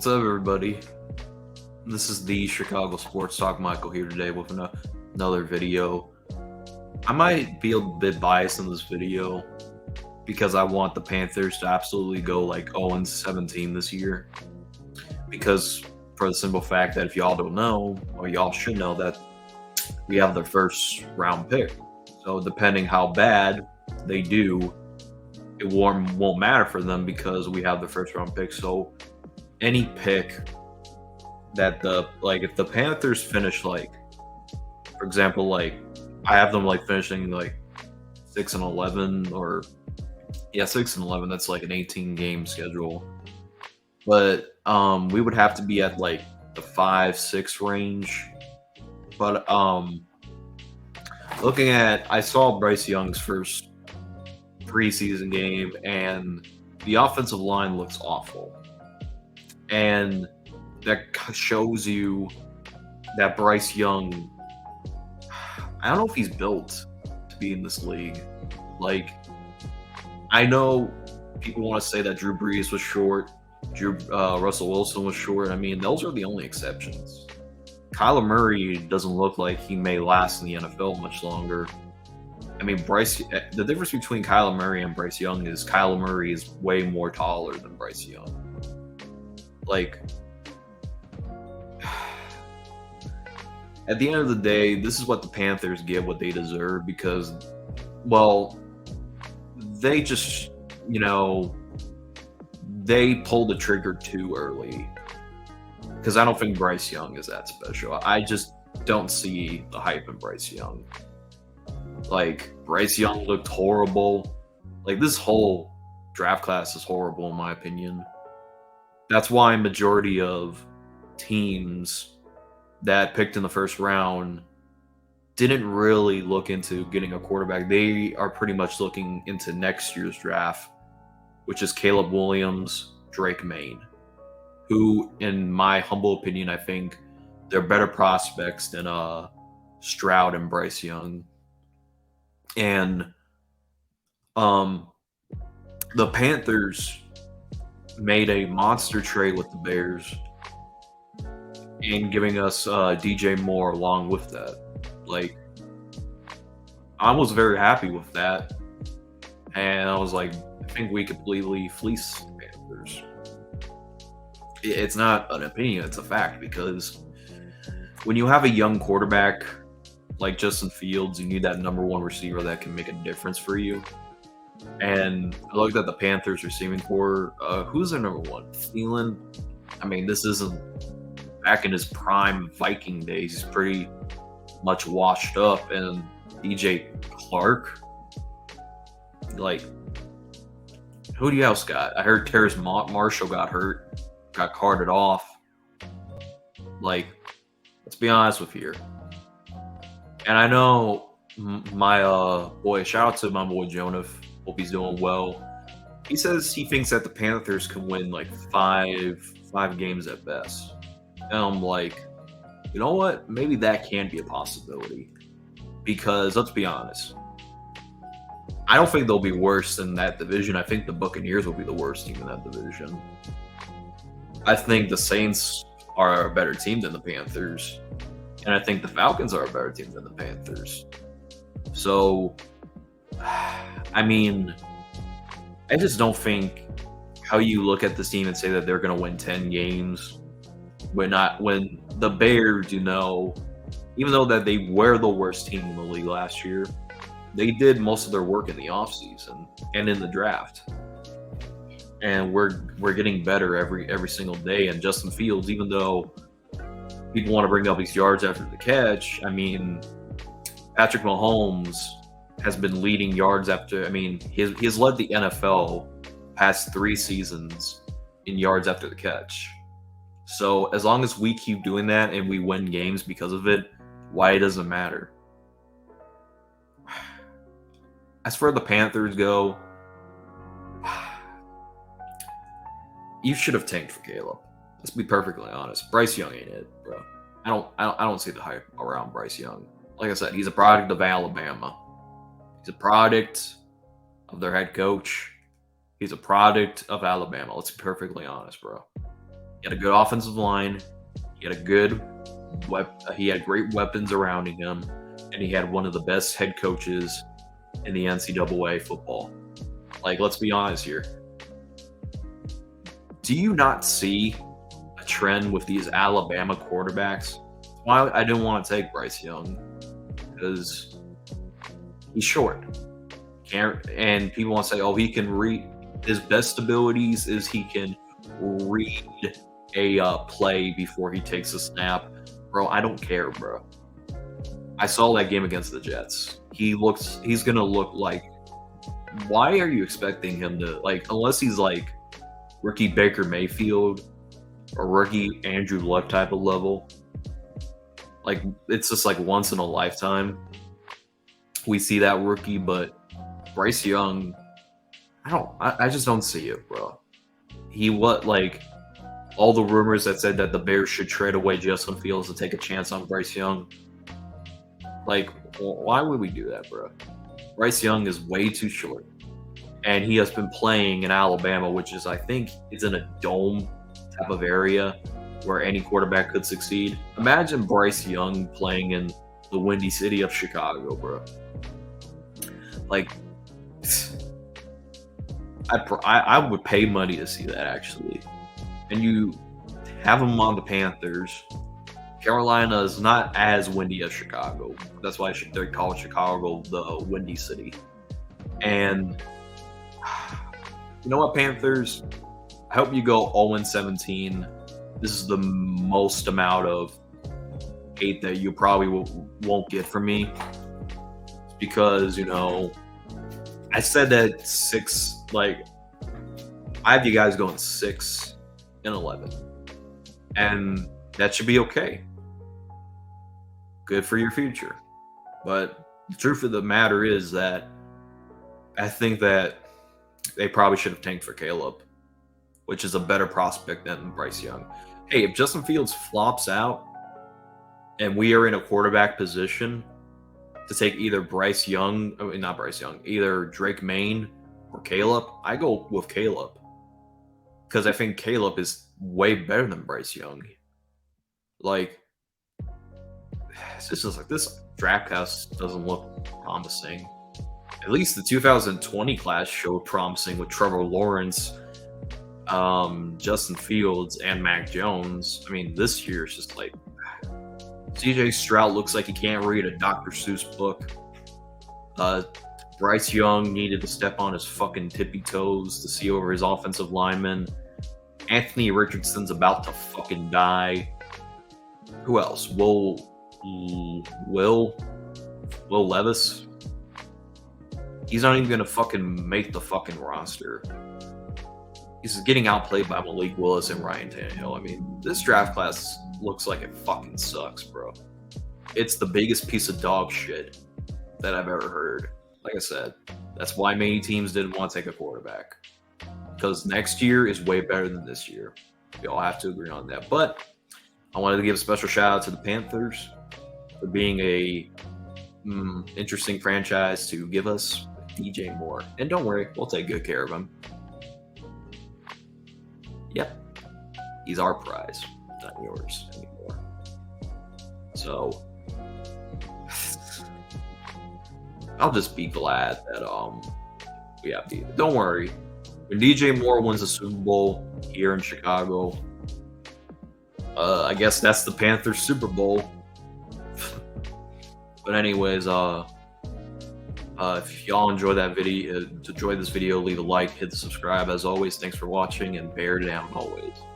What's up, everybody? This is the Chicago Sports Talk. Michael here today with another video. I might be a bit biased in this video because I want the Panthers to absolutely go like 0-17 this year. Because for the simple fact that if y'all don't know, or y'all should know, that we have their first round pick. So depending how bad they do, it won't matter for them because we have the first round pick. So any pick that if the Panthers finish for example, I have them finishing 6-11 or 6-11. That's like an 18 game schedule, but we would have to be at the 5-6 range. But I saw Bryce Young's first preseason game, and the offensive line looks awful. And that shows you that Bryce Young, I don't know if he's built to be in this league. I know people want to say that Drew Brees was short, Russell Wilson was short. I mean, those are the only exceptions. Kyler Murray doesn't look like he may last in the NFL much longer. I mean, the difference between Kyler Murray and Bryce Young is Kyler Murray is way more taller than Bryce Young. At the end of the day, this is what the Panthers get what they deserve because, well, they just, they pulled the trigger too early. Because I don't think Bryce Young is that special. I just don't see the hype in Bryce Young. Bryce Young looked horrible. This whole draft class is horrible in my opinion. That's why majority of teams that picked in the first round didn't really look into getting a quarterback. They are pretty much looking into next year's draft, which is Caleb Williams, Drake May, who, in my humble opinion, I think they're better prospects than Stroud and Bryce Young. And the Panthers made a monster trade with the Bears and giving us DJ Moore along with that. I was very happy with that. And I was like, I think we completely fleeced the Panthers. It's not an opinion, it's a fact, because when you have a young quarterback like Justin Fields, you need that number one receiver that can make a difference for you. And I looked at the Panthers receiving core. Who's their number one? Thielen. I mean, this isn't back in his prime Viking days. He's pretty much washed up. And DJ Clark. Who do you else got? I heard Terrace Marshall got hurt, got carted off. Let's be honest with you. And I know my boy, shout out to my boy Jonah. Hope he's doing well. He says he thinks that the Panthers can win five games at best. And I'm like, you know what? Maybe that can be a possibility. Because let's be honest, I don't think they'll be worse than that division. I think the Buccaneers will be the worst team in that division. I think the Saints are a better team than the Panthers. And I think the Falcons are a better team than the Panthers. So, I mean, I just don't think how you look at this team and say that they're going to win 10 games when the Bears, even though that they were the worst team in the league last year, they did most of their work in the offseason and in the draft. And we're getting better every single day. And Justin Fields, even though people want to bring up his yards after the catch, I mean, Patrick Mahomes has been leading yards after. I mean, he has led the NFL past 3 seasons in yards after the catch. So as long as we keep doing that and we win games because of it, why it doesn't matter. As for the Panthers go, you should have tanked for Caleb. Let's be perfectly honest. Bryce Young ain't it, bro. I don't see the hype around Bryce Young. Like I said, he's a product of Alabama. He's a product of their head coach. He's a product of Alabama. Let's be perfectly honest, bro. He had a good offensive line. He had a good he had great weapons surrounding him, and he had one of the best head coaches in the NCAA football. Like, let's be honest here. Do you not see a trend with these Alabama quarterbacks? Why I didn't want to take Bryce Young, because he's short. Can't, and people want to say, oh, he can read. His best abilities is he can read a play before he takes a snap. Bro, I don't care, bro. I saw that game against the Jets. He's gonna look like. Why are you expecting him to, like, unless he's like rookie Baker Mayfield or rookie Andrew Luck type of level? Like, it's just like once in a lifetime we see that rookie, but Bryce Young, I just don't see it, bro. Like all the rumors that said that the Bears should trade away Justin Fields to take a chance on Bryce Young. Like, why would we do that, bro? Bryce Young is way too short. And he has been playing in Alabama, which is, I think, is in a dome type of area where any quarterback could succeed. Imagine Bryce Young playing in the windy city of Chicago, bro. Like, I would pay money to see that, actually. And you have him on the Panthers. Carolina is not as windy as Chicago. That's why they call Chicago the windy city. And you know what, Panthers? I hope you go 0-17. This is the most amount of hate that you probably won't get from me. Because, you know, I said that I have you guys going 6-11. And that should be okay. Good for your future. But the truth of the matter is that I think that they probably should have tanked for Caleb, which is a better prospect than Bryce Young. Hey, if Justin Fields flops out and we are in a quarterback position to take either either Drake Maye or Caleb, I go with Caleb. Because I think Caleb is way better than Bryce Young. Like, it's just like this draft class doesn't look promising. At least the 2020 class showed promising with Trevor Lawrence, Justin Fields, and Mac Jones. I mean, this year is just like CJ Stroud looks like he can't read a Dr. Seuss book. Bryce Young needed to step on his fucking tippy toes to see over his offensive lineman. Anthony Richardson's about to fucking die. Who else? Will Levis? He's not even gonna fucking make the fucking roster. He's getting outplayed by Malik Willis and Ryan Tannehill. I mean, this draft class looks like it fucking sucks, bro. It's the biggest piece of dog shit that I've ever heard. Like I said, that's why many teams didn't want to take a quarterback. Because next year is way better than this year. We all have to agree on that. But I wanted to give a special shout out to the Panthers for being a interesting franchise to give us DJ Moore. And don't worry, we'll take good care of him. Yep. He's our prize, not yours anymore. So I'll just be glad that we have DJ. Don't worry. When DJ Moore wins the Super Bowl here in Chicago, I guess that's the Panthers Super Bowl. But anyways, if y'all enjoy this video, leave a like, hit the subscribe. As always, thanks for watching, and bear down always.